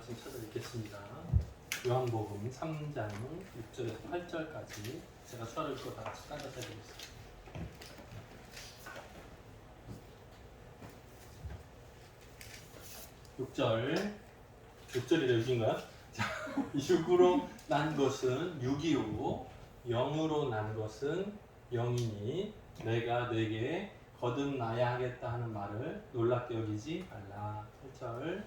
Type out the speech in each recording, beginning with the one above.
말씀 찾아 읽겠습니다. 요한복음 3장 6절에서 8절까지 제가 수화를 읽고 다 같이 따라서 해보겠습니다. 6절이라 여긴가요? 육으로 난 것은 육이요 영으로 난 것은 영이니 내가 네게 거듭나야 하겠다 하는 말을 놀랍게 여기지 말라. 8절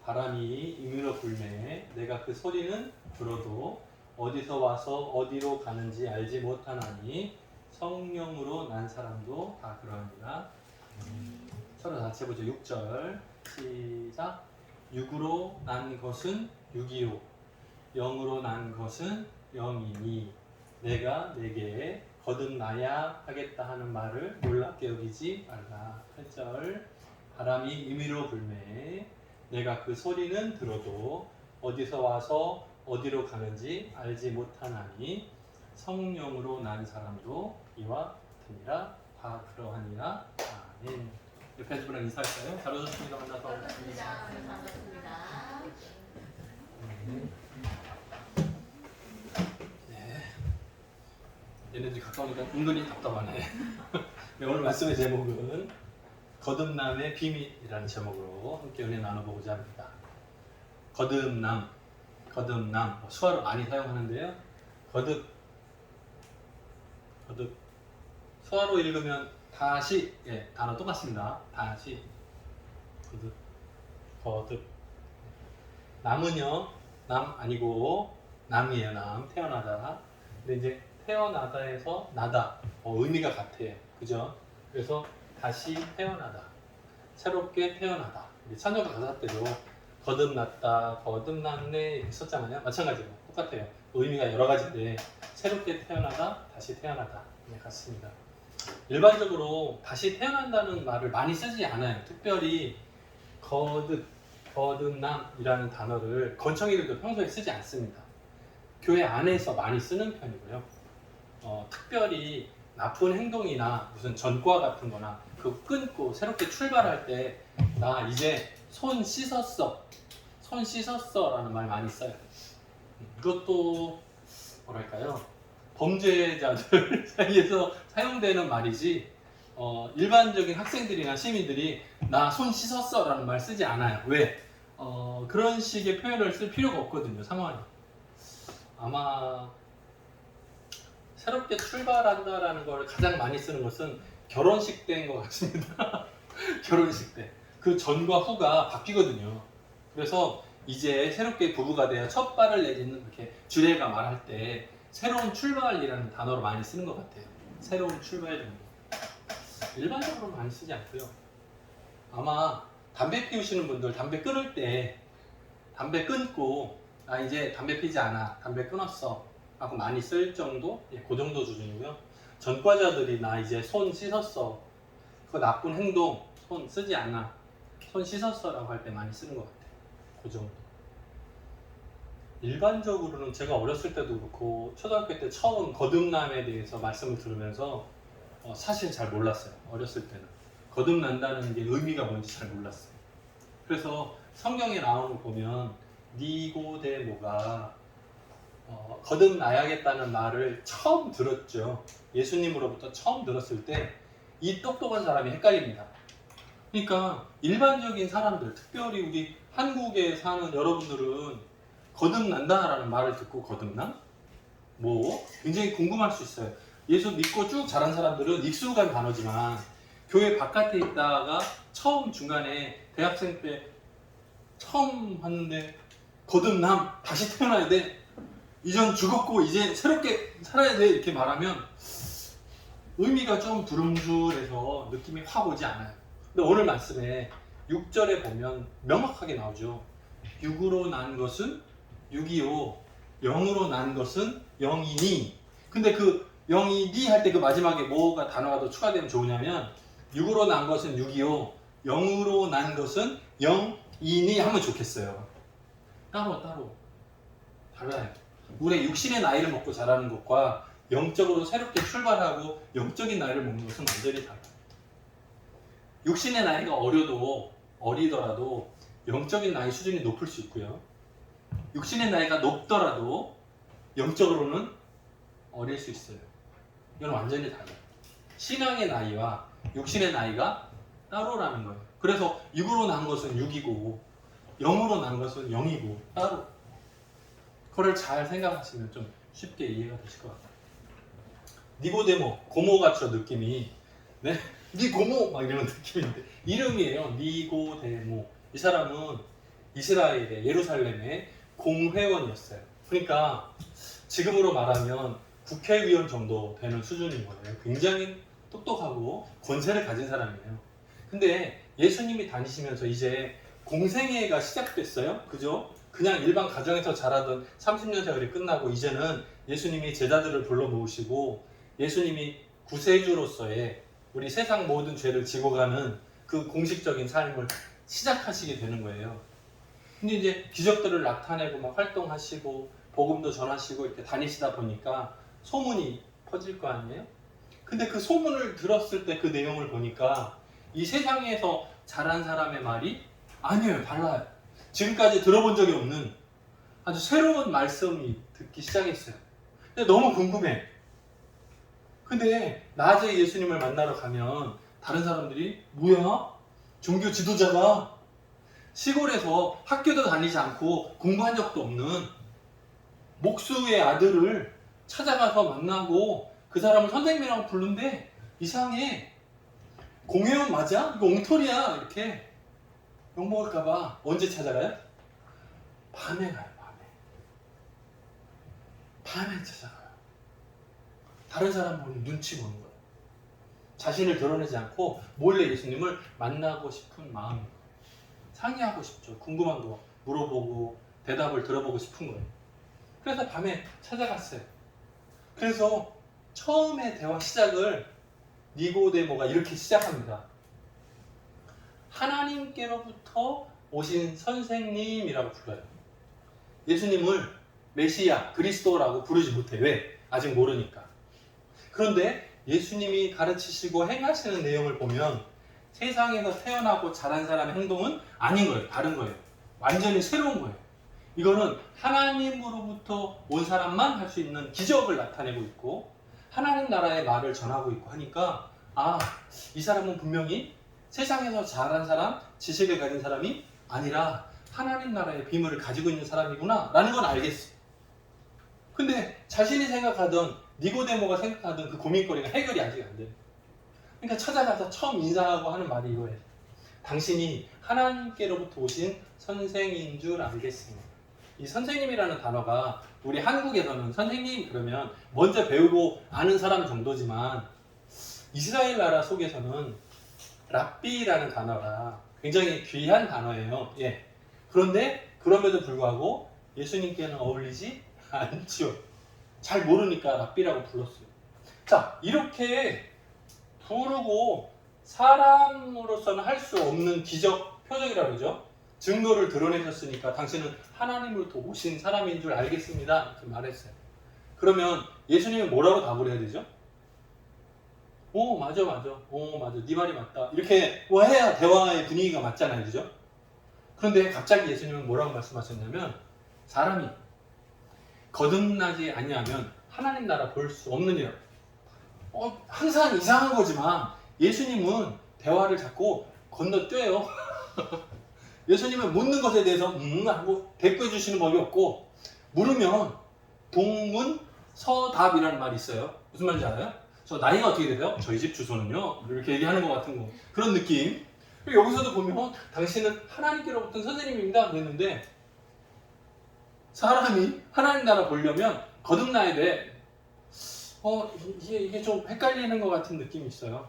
바람이 임으로 불매 내가 그 소리는 들어도 어디서 와서 어디로 가는지 알지 못하나니 성령으로 난 사람도 다 그러하니라. 서로 같이 해보죠. 6절 시작. 육으로 난 것은 육이요 영으로 난 것은 영이니 내가 네게 거듭나야 하겠다 하는 말을 놀랍게 여기지 말라. 8절 바람이 임의로 불매 내가 그 소리는 들어도 어디서 와서 어디로 가는지 알지 못하나니 성령으로 난 사람도 이와 같으니라. 다 그러하니라. 아멘. 옆에 분랑 인사할까요? 잘 오셨습니다. 만나서 반갑습니다. 반갑습니다. 네. 얘네들이 가까우니까 은근히 답답하네. 네, 오늘 말씀의 제목은 거듭남의 비밀이라는 제목으로 함께 은혜 나눠보고자 합니다. 거듭남, 수화로 많이 사용하는데요. 거듭, 수화로 읽으면 다시, 단어 똑같습니다. 다시, 거듭. 남은요, 남 아니고 남이에요. 남, 태어나다. 근데 이제 태어나다에서 나다, 의미가 같아요. 그죠? 그래서 다시 태어나다, 새롭게 태어나다. 찬양가 가사 때도 거듭났다, 거듭났네 이렇게 썼잖아요. 마찬가지로 똑같아요. 의미가 여러 가지인데 새롭게 태어나다, 다시 태어나다 같습니다. 일반적으로 다시 태어난다는 말을 많이 쓰지 않아요. 특별히 거듭남이라는 단어를 건청이들도 평소에 쓰지 않습니다. 교회 안에서 많이 쓰는 편이고요. 특별히 나쁜 행동이나 무슨 전과 같은 거나 그거 끊고 새롭게 출발할 때 나 이제 손 씻었어 라는 말 많이 써요. 이것도 뭐랄까요, 범죄자들 사이에서 사용되는 말이지 일반적인 학생들이나 시민들이 나 손 씻었어 라는 말 쓰지 않아요. 왜? 그런 식의 표현을 쓸 필요가 없거든요. 상황이 아마 새롭게 출발한다라는 걸 가장 많이 쓰는 것은 결혼식 때인 것 같습니다. 결혼식 때 그 전과 후가 바뀌거든요. 그래서 이제 새롭게 부부가 돼야 첫 발을 내딛는, 이렇게 주례가 말할 때 새로운 출발이라는 단어로 많이 쓰는 것 같아요. 새로운 출발 정도. 일반적으로 많이 쓰지 않고요. 아마 담배 피우시는 분들 담배 끊을 때 담배 끊고 나 이제 담배 피지 않아, 담배 끊었어 하고 많이 쓸 정도? 그 정도 수준이고요. 전과자들이 나 이제 손 씻었어, 그 나쁜 행동 손 쓰지 않아, 손 씻었어 라고 할 때 많이 쓰는 것 같아요. 그 정도. 일반적으로는 제가 어렸을 때도 그렇고 초등학교 때 처음 거듭남에 대해서 말씀을 들으면서 사실 잘 몰랐어요. 어렸을 때는 거듭난다는 게 의미가 뭔지 잘 몰랐어요. 그래서 성경에 나오는 거 보면 니고데모가 거듭나야겠다는 말을 처음 들었죠. 예수님으로부터 처음 들었을 때 이 똑똑한 사람이 헷갈립니다. 그러니까 일반적인 사람들, 특별히 우리 한국에 사는 여러분들은 거듭난다라는 말을 듣고 거듭남? 굉장히 궁금할 수 있어요. 예수 믿고 쭉 자란 사람들은 익숙한 단어지만 교회 바깥에 있다가 처음 중간에 대학생 때 처음 하는데 거듭남, 다시 태어나야 돼, 이전 죽었고 이제 새롭게 살아야 돼 이렇게 말하면 의미가 좀 두름줄해서 느낌이 확 오지 않아요. 근데 오늘 말씀에 6절에 보면 명확하게 나오죠. 육으로 난 것은 육이요 영으로 난 것은 영이니. 근데 그 영이니 할 때 그 마지막에 뭐가 단어가 더 추가되면 좋으냐면 육으로 난 것은 육이요 영으로 난 것은 영이니 하면 좋겠어요. 따로 달라요. 우리의 육신의 나이를 먹고 자라는 것과 영적으로 새롭게 출발하고 영적인 나이를 먹는 것은 완전히 달라요. 육신의 나이가 어리더라도 영적인 나이 수준이 높을 수 있고요. 육신의 나이가 높더라도 영적으로는 어릴 수 있어요. 이건 완전히 달라요. 신앙의 나이와 육신의 나이가 따로라는 거예요. 그래서 육으로 난 것은 육이고 영으로 난 것은 영이고 따로. 그걸 잘 생각하시면 좀 쉽게 이해가 되실 것 같아요. 니고데모, 고모같죠 느낌이. 네? 니고모 막 이런 느낌인데 이름이에요. 니고데모. 이 사람은 이스라엘의 예루살렘의 공회원이었어요. 그러니까 지금으로 말하면 국회의원 정도 되는 수준인 거예요. 굉장히 똑똑하고 권세를 가진 사람이에요. 근데 예수님이 다니시면서 이제 공생애가 시작됐어요. 그죠? 그냥 일반 가정에서 자라던 30년 세월이 끝나고 이제는 예수님이 제자들을 불러 모으시고 예수님이 구세주로서의 우리 세상 모든 죄를 지고 가는 그 공식적인 삶을 시작하시게 되는 거예요. 근데 이제 기적들을 나타내고 막 활동하시고 복음도 전하시고 이렇게 다니시다 보니까 소문이 퍼질 거 아니에요? 근데 그 소문을 들었을 때 그 내용을 보니까 이 세상에서 자란 사람의 말이 아니에요. 달라요. 지금까지 들어본 적이 없는 아주 새로운 말씀이 듣기 시작했어요. 근데 너무 궁금해. 근데 낮에 예수님을 만나러 가면 다른 사람들이 뭐야? 종교 지도자가 시골에서 학교도 다니지 않고 공부한 적도 없는 목수의 아들을 찾아가서 만나고 그 사람을 선생님이라고 부른데 이상해. 공회원 맞아? 이거 엉터리야. 이렇게 욕먹을까봐 언제 찾아가요? 밤에 가요. 밤에 찾아가요. 다른 사람 보는 눈치 보는 거예요. 자신을 드러내지 않고 몰래 예수님을 만나고 싶은 마음인 거예요. 상의하고 싶죠. 궁금한 거 물어보고 대답을 들어보고 싶은 거예요. 그래서 밤에 찾아갔어요. 그래서 처음에 대화 시작을 니고데모가 이렇게 시작합니다. 하나님께로부터 오신 선생님이라고 불러요. 예수님을 메시아, 그리스도라고 부르지 못해. 왜? 아직 모르니까. 그런데 예수님이 가르치시고 행하시는 내용을 보면 세상에서 태어나고 자란 사람의 행동은 아닌 거예요. 다른 거예요. 완전히 새로운 거예요. 이거는 하나님으로부터 온 사람만 할 수 있는 기적을 나타내고 있고 하나님 나라의 말을 전하고 있고 하니까 이 사람은 분명히 세상에서 자란 사람, 지식을 가진 사람이 아니라 하나님 나라의 비밀을 가지고 있는 사람이구나 라는 건 알겠어요. 근데 자신이 생각하던 니고데모가 생각하던 그 고민거리가 해결이 아직 안 돼요. 그러니까 찾아가서 처음 인사하고 하는 말이 이거예요. 당신이 하나님께로부터 오신 선생인 줄 알겠습니다. 이 선생님이라는 단어가 우리 한국에서는 선생님 그러면 먼저 배우고 아는 사람 정도지만 이스라엘 나라 속에서는 랍비라는 단어가 굉장히 귀한 단어예요. 예. 그런데 그럼에도 불구하고 예수님께는 어울리지 않죠. 잘 모르니까 랍비라고 불렀어요. 자, 이렇게 부르고 사람으로서는 할 수 없는 기적 표적이라고 그러죠. 증거를 드러내셨으니까 당신은 하나님으로부터 오신 사람인 줄 알겠습니다. 이렇게 말했어요. 그러면 예수님은 뭐라고 답을 해야 되죠? 오, 맞아. 오, 맞아. 네 말이 맞다. 이렇게 해야 대화의 분위기가 맞잖아요. 그죠? 그런데 갑자기 예수님은 뭐라고 말씀하셨냐면 사람이 거듭나지 아니하면 하나님 나라 볼 수 없느니라. 항상 이상한 거지만 예수님은 대화를 자꾸 건너뛰어요. 예수님은 묻는 것에 대해서 하고 대꾸해 주시는 법이 없고 물으면 동문서답이라는 말이 있어요. 무슨 말인지 알아요? 저 나이가 어떻게 되세요? 저희 집 주소는요. 이렇게 얘기하는 것 같은 거. 그런 느낌. 여기서도 보면 당신은 하나님께로부터 선생님입니다. 그랬는데 사람이 하나님 나라 보려면 거듭나야 돼. 이게 좀 헷갈리는 것 같은 느낌이 있어요.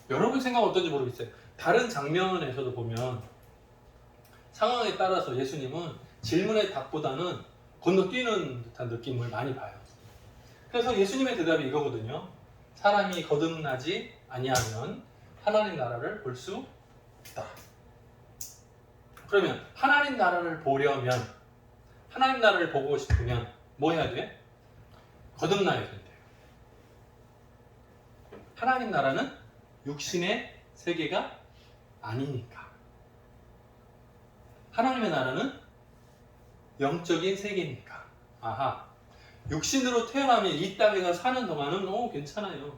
여러분 생각 어떤지 모르겠어요. 다른 장면에서도 보면 상황에 따라서 예수님은 질문의 답보다는 건너뛰는 듯한 느낌을 많이 봐요. 그래서 예수님의 대답이 이거거든요. 사람이 거듭나지 아니하면 하나님 나라를 볼 수 없다. 그러면 하나님 나라를 보려면 하나님 나라를 보고 싶으면 뭐 해야 돼? 거듭나야 된대요. 하나님 나라는 육신의 세계가 아니니까. 하나님의 나라는 영적인 세계니까. 아하. 육신으로 태어나면 이 땅에서 사는 동안은 괜찮아요.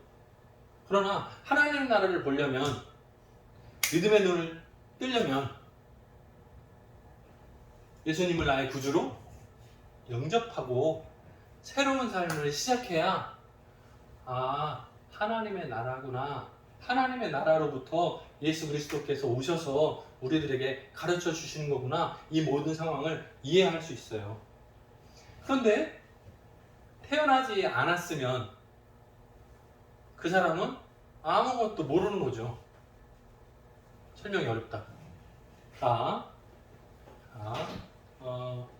그러나 하나님의 나라를 보려면, 믿음의 눈을 뜨려면 예수님을 나의 구주로 영접하고 새로운 삶을 시작해야 하나님의 나라구나. 하나님의 나라로부터 예수 그리스도께서 오셔서 우리들에게 가르쳐 주시는 거구나. 이 모든 상황을 이해할 수 있어요. 그런데 태어나지 않았으면 그 사람은 아무것도 모르는 거죠. 설명이 어렵다.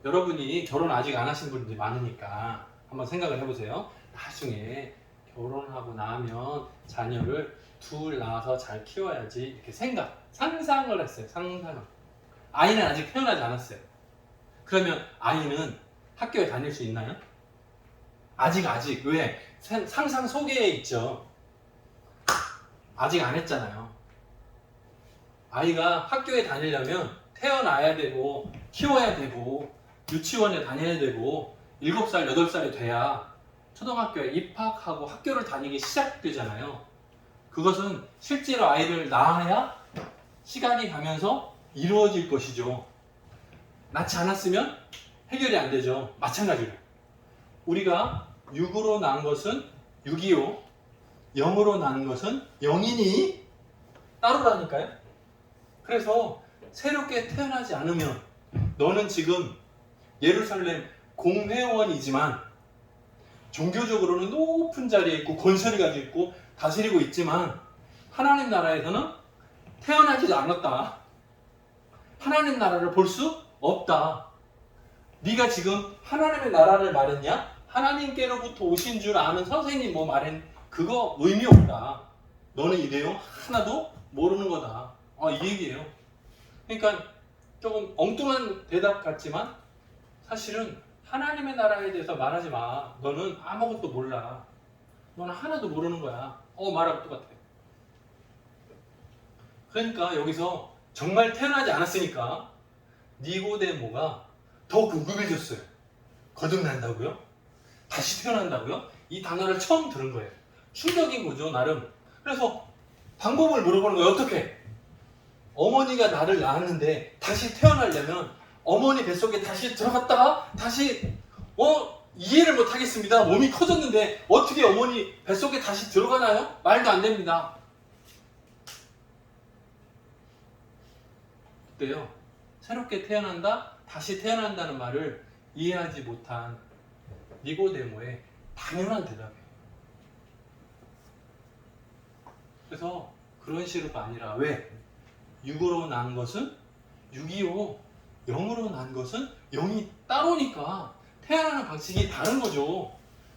여러분이 결혼 아직 안 하신 분들이 많으니까 한번 생각을 해보세요. 나중에 결혼하고 나면 자녀를 둘 낳아서 잘 키워야지, 이렇게 상상을 했어요. 상상을. 아이는 아직 태어나지 않았어요. 그러면 아이는 학교에 다닐 수 있나요? 아직. 왜? 상상 속에 있죠. 아직 안 했잖아요. 아이가 학교에 다니려면 태어나야 되고 키워야 되고 유치원에 다녀야 되고 7살, 8살이 돼야 초등학교에 입학하고 학교를 다니기 시작되잖아요. 그것은 실제로 아이를 낳아야 시간이 가면서 이루어질 것이죠. 낳지 않았으면 해결이 안 되죠. 마찬가지로 우리가 육으로 난 것은 육이요, 영으로 난 것은 영이니 따로라니까요. 그래서 새롭게 태어나지 않으면 너는 지금 예루살렘 공회원이지만 종교적으로는 높은 자리에 있고 권세를 가지고 있고 다스리고 있지만 하나님 나라에서는 태어나지도 않았다. 하나님 나라를 볼 수 없다. 네가 지금 하나님의 나라를 말했냐? 하나님께로부터 오신 줄 아는 선생님 뭐 말했, 그거 의미 없다. 너는 이 내용 하나도 모르는 거다. 이 얘기예요. 그러니까 조금 엉뚱한 대답 같지만 사실은 하나님의 나라에 대해서 말하지 마. 너는 아무것도 몰라. 너는 하나도 모르는 거야. 말하고 똑같아. 그러니까 여기서 정말 태어나지 않았으니까 니고데모가 더 궁금해졌어요. 거듭난다고요? 다시 태어난다고요? 이 단어를 처음 들은 거예요. 충격인 거죠, 나름. 그래서 방법을 물어보는 거예요. 어떻게? 어머니가 나를 낳았는데 다시 태어나려면 어머니 뱃속에 다시 들어갔다가 다시 이해를 못 하겠습니다. 몸이 커졌는데 어떻게 어머니 뱃속에 다시 들어가나요? 말도 안 됩니다. 그때요, 새롭게 태어난다, 다시 태어난다는 말을 이해하지 못한 니고데모의 당연한 대답이에요. 그래서 그런 식으로가 아니라, 왜? 육으로 난 것은 육이요, 영으로 난 것은 영이 따로니까 태어나는 방식이 다른 거죠.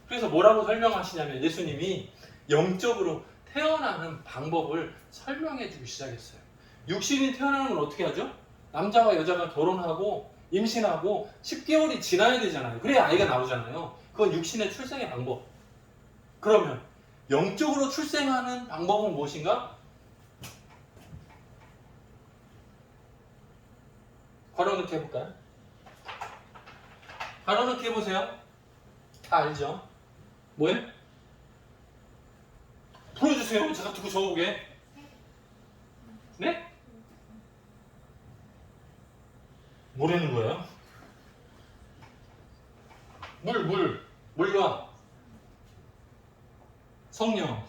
그래서 뭐라고 설명하시냐면 예수님이 영적으로 태어나는 방법을 설명해 주기 시작했어요. 육신이 태어나는 건 어떻게 하죠? 남자와 여자가 결혼하고 임신하고 10개월이 지나야 되잖아요. 그래야 아이가 나오잖아요. 그건 육신의 출생의 방법. 그러면 영적으로 출생하는 방법은 무엇인가? 괄호넣기 해볼까요? 괄호넣기 해보세요. 다 알죠? 뭐예요? 보여주세요. 제가 듣고 적어보게. 네? 뭐라는 거예요? 물과 성령.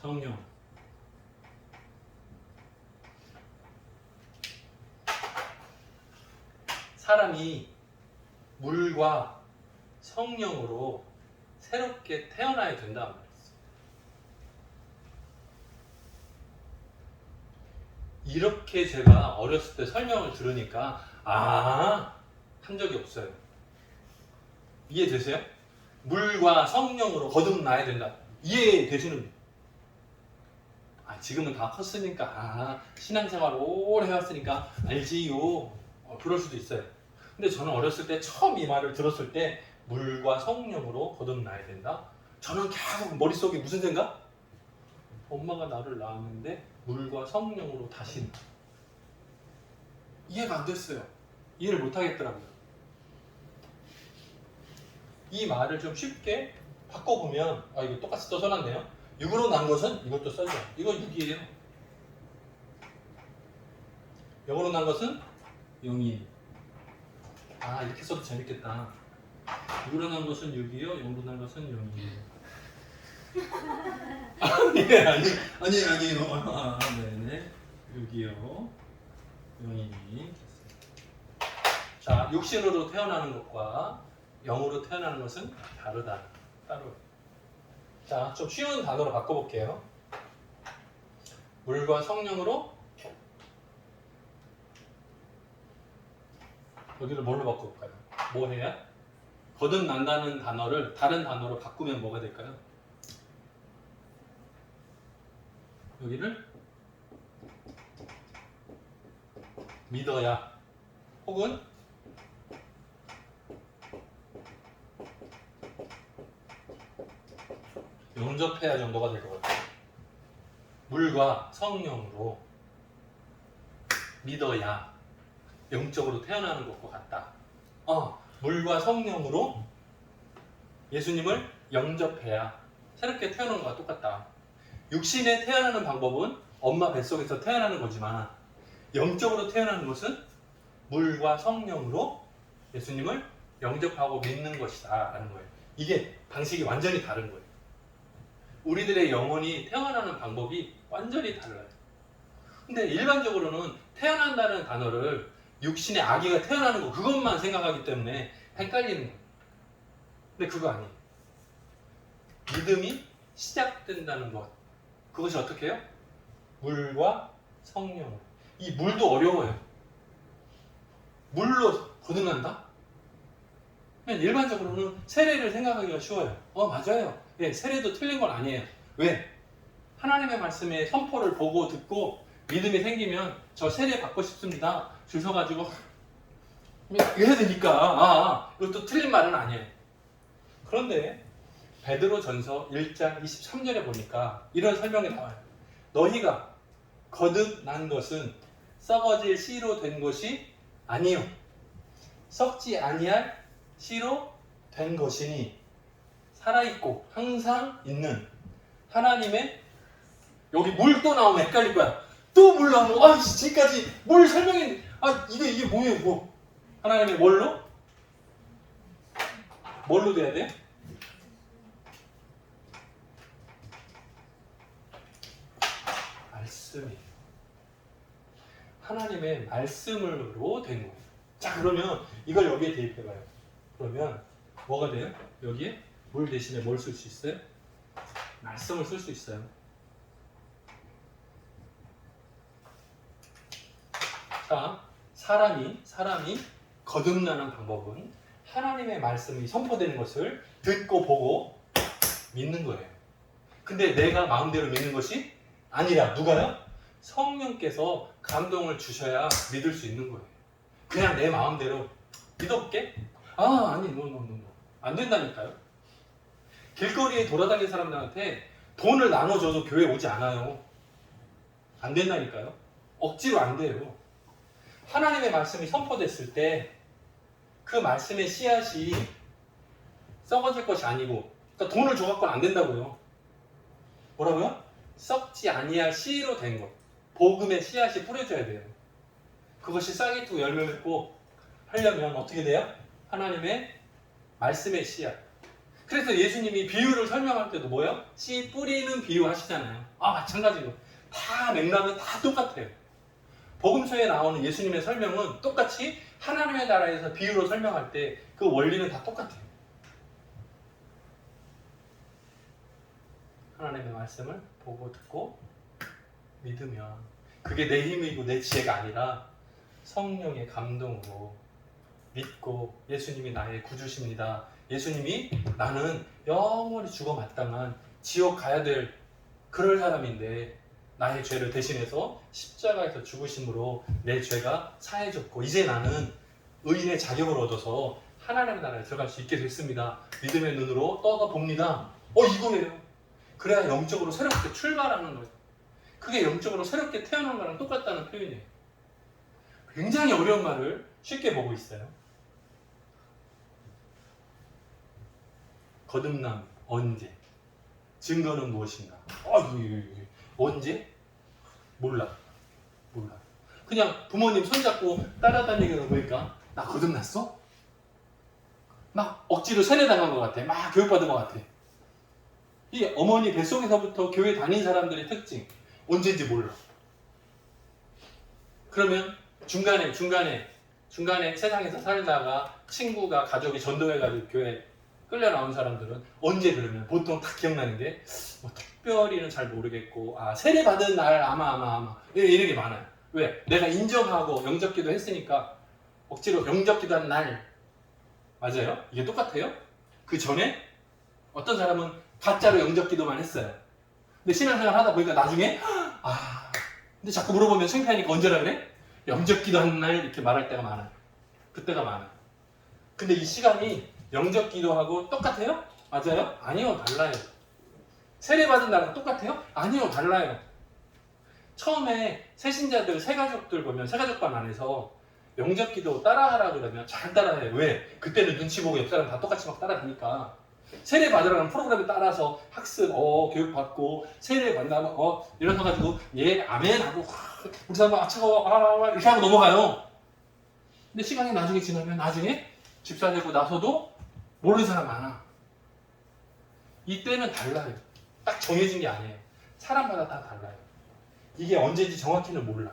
사람이 물과 성령으로 새롭게 태어나야 된다 말했어요. 이렇게 제가 어렸을 때 설명을 들으니까 한 적이 없어요. 이해되세요? 물과 성령으로 거듭나야 된다. 이해되시는? 지금은 다 컸으니까 신앙생활 오래 해왔으니까 알지요. 그럴 수도 있어요. 근데 저는 어렸을 때 처음 이 말을 들었을 때 물과 성령으로 거듭나야 된다. 저는 계속 머릿속에 무슨 생각? 엄마가 나를 낳았는데 물과 성령으로 다시 이해가 안 됐어요. 이해를 못 하겠더라고요. 이 말을 좀 쉽게 바꿔보면 이거 똑같이 또 써놨네요. 6으로 난 것은 이것도 써줘. 이거 6이에요. 0으로 난 것은 0이. 이렇게 써도 재밌겠다. 6으로 난 것은 6이요. 0으로 난 것은 0이에요. 아니에요. 네네. 6이요. 0이. 자, 육신으로 태어나는 것과 영으로 태어나는 것은 다르다. 따로. 자, 좀 쉬운 단어로 바꿔볼게요. 물과 성령으로 여기를 뭘로 바꿔볼까요? 뭐 해야? 거듭난다는 단어를 다른 단어로 바꾸면 뭐가 될까요? 여기를 믿어야 혹은 영접해야 정도가 될 것 같아요. 물과 성령으로 믿어야 영적으로 태어나는 것과 같다. 물과 성령으로 예수님을 영접해야 새롭게 태어나는 것과 똑같다. 육신에 태어나는 방법은 엄마 뱃속에서 태어나는 거지만 영적으로 태어나는 것은 물과 성령으로 예수님을 영접하고 믿는 것이다 라는 거예요. 이게 방식이 완전히 다른 거예요. 우리들의 영혼이 태어나는 방법이 완전히 달라요. 근데 일반적으로는 태어난다는 단어를 육신의 아기가 태어나는 거 그것만 생각하기 때문에 헷갈리는 거예요. 근데 그거 아니에요. 믿음이 시작된다는 것. 그것이 어떻게 해요? 물과 성령으로. 이 물도 어려워요. 물로 거듭난다? 일반적으로는 세례를 생각하기가 쉬워요. 맞아요. 예, 세례도 틀린 건 아니에요. 왜? 하나님의 말씀에 선포를 보고 듣고 믿음이 생기면 저 세례 받고 싶습니다. 줄 서가지고 해야 되니까 이것도 틀린 말은 아니에요. 그런데 베드로 전서 1장 23절에 보니까 이런 설명이 나와요. 너희가 거듭난 것은 썩어질 씨로 된 것이 아니요 썩지 아니할 씨로 된 것이니 살아있고 항상 있는 하나님의 여기 물 또 나오면 헷갈릴 거야. 또 물 나오면 지금까지 물 설명이 이게 뭐예요 뭐. 하나님의 뭘로 돼야 돼? 말씀이 하나님의 말씀으로 된 거예요. 자, 그러면 이걸 여기에 대입해봐요. 그러면 뭐가 돼요? 여기에 물 대신에 뭘 쓸 수 있어요? 말씀을 쓸 수 있어요. 자, 사람이 거듭나는 방법은 하나님의 말씀이 선포되는 것을 듣고 보고 믿는 거예요. 근데 내가 마음대로 믿는 것이 아니라 누가요? 성령께서 감동을 주셔야 믿을 수 있는 거예요. 그냥 내 마음대로 믿어볼게? 아니, 안 된다니까요. 길거리에 돌아다니는 사람들한테 돈을 나눠줘도 교회 오지 않아요. 안 된다니까요. 억지로 안 돼요. 하나님의 말씀이 선포됐을 때 그 말씀의 씨앗이 썩어질 것이 아니고, 그러니까 돈을 줘갖고는 안 된다고요. 뭐라고요? 썩지 아니할 씨로 된 것. 복음의 씨앗이 뿌려져야 돼요. 그것이 싹이 트고 열매 맺고 하려면 어떻게 돼요? 하나님의 말씀의 씨앗. 그래서 예수님이 비유를 설명할 때도 뭐예요? 씨 뿌리는 비유 하시잖아요. 마찬가지로 다 맥락은 다 똑같아요. 복음서에 나오는 예수님의 설명은 똑같이 하나님의 나라에서 비유로 설명할 때 그 원리는 다 똑같아요. 하나님의 말씀을 보고 듣고 믿으면 그게 내 힘이고 내 지혜가 아니라 성령의 감동으로 믿고 예수님이 나의 구주십니다. 예수님이 나는 영원히 죽어 마땅한 지옥 가야 될 그럴 사람인데 나의 죄를 대신해서 십자가에서 죽으심으로 내 죄가 사해졌고 이제 나는 의인의 자격을 얻어서 하나님의 나라에 들어갈 수 있게 됐습니다. 믿음의 눈으로 떠다 봅니다. 이거예요. 그래야 영적으로 새롭게 출발하는 거예요. 그게 영적으로 새롭게 태어난 거랑 똑같다는 표현이에요. 굉장히 어려운 말을 쉽게 보고 있어요. 거듭남 언제? 증거는 무엇인가? 언제? 몰라. 그냥 부모님 손잡고 따라다니는 거 보니까 나 거듭났어? 막 억지로 세뇌당한 것 같아. 막 교육받은 것 같아. 이 어머니 뱃속에서부터 교회 다닌 사람들의 특징 언제인지 몰라. 그러면 중간에 세상에서 살다가 친구가 가족이 전도해가지고 교회 끌려 나온 사람들은 언제 그러면 보통 다 기억나는 게 뭐 특별히는 잘 모르겠고 세례 받은 날 아마 이런 게 많아요. 왜? 내가 인정하고 영접기도 했으니까 억지로 영접기도 한 날 맞아요? 이게 똑같아요? 그 전에 어떤 사람은 가짜로 영접기도만 했어요. 근데 신앙생활 하다 보니까 나중에 근데 자꾸 물어보면 창피하니까 언제라 그래? 영접기도 한 날 이렇게 말할 때가 많아요. 그때가 많아요. 근데 이 시간이 영접기도하고 똑같아요? 맞아요? 아니요, 달라요. 세례받은 날은 똑같아요? 아니요, 달라요. 처음에 새신자들, 새가족들 보면 새가족반 안에서 영접기도 따라하라 그러면 잘 따라해요. 왜? 그때는 눈치 보고 옆 사람 다 똑같이 막 따라가니까. 세례 받으라는 프로그램에 따라서 학습, 교육받고, 세례 받는다면, 일어나가지고, 예, 아멘 하고, 우리 사람, 차가워, 이렇게 하고 넘어가요. 근데 시간이 나중에 지나면, 집사 되고 나서도 모르는 사람 많아. 이때는 달라요. 딱 정해진 게 아니에요. 사람마다 다 달라요. 이게 언제인지 정확히는 몰라.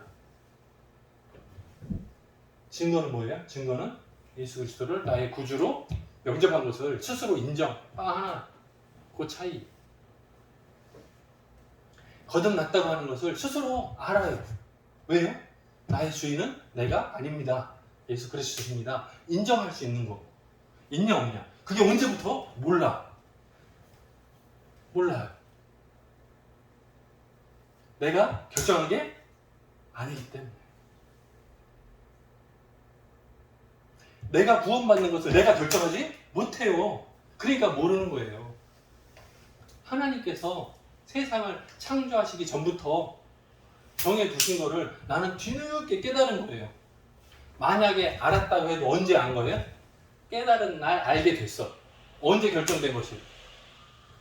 증거는 뭐예요? 증거는 예수 그리스도를 나의 구주로 영접한 것을 스스로 인정. 하나. 그 차이. 거듭났다고 하는 것을 스스로 알아요. 왜요? 나의 주인은 내가 아닙니다. 예수 그리스도입니다. 인정할 수 있는 거. 있냐 없냐. 그게 언제부터? 몰라요. 내가 결정한 게 아니기 때문에. 내가 구원받는 것을 내가 결정하지 못해요. 그러니까 모르는 거예요. 하나님께서 세상을 창조하시기 전부터 정해두신 거를 나는 뒤늦게 깨달은 거예요. 만약에 알았다고 해도 언제 안 거예요? 깨달은 날 알게 됐어. 언제 결정된 것이?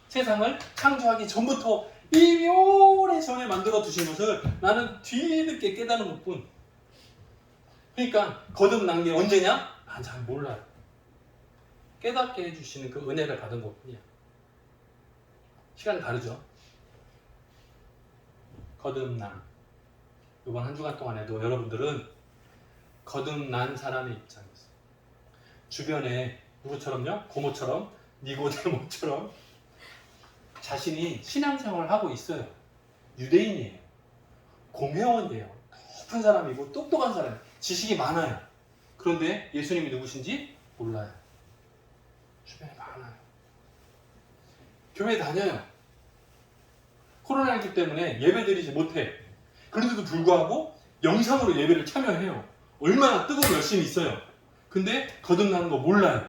세상을 창조하기 전부터 이미 오래전에 만들어 두신 것을 나는 뒤늦게 깨달은 것뿐. 그러니까 거듭난 게 언제냐? 난 잘 몰라요. 깨닫게 해주시는 그 은혜를 받은 것뿐이야. 시간이 다르죠? 거듭남. 이번 한 주간 동안에도 여러분들은 거듭난 사람의 입장이었어요. 주변에 누구처럼요? 고모처럼, 니고데모처럼 자신이 신앙생활을 하고 있어요. 유대인이에요. 공회원이에요. 높은 사람이고 똑똑한 사람이에요. 지식이 많아요. 그런데 예수님이 누구신지 몰라요. 주변에 많아요. 교회 다녀요. 코로나19 때문에 예배 드리지 못해. 그런데도 불구하고 영상으로 예배를 참여해요. 얼마나 뜨거운 열심이 있어요. 근데 거듭나는 거 몰라요.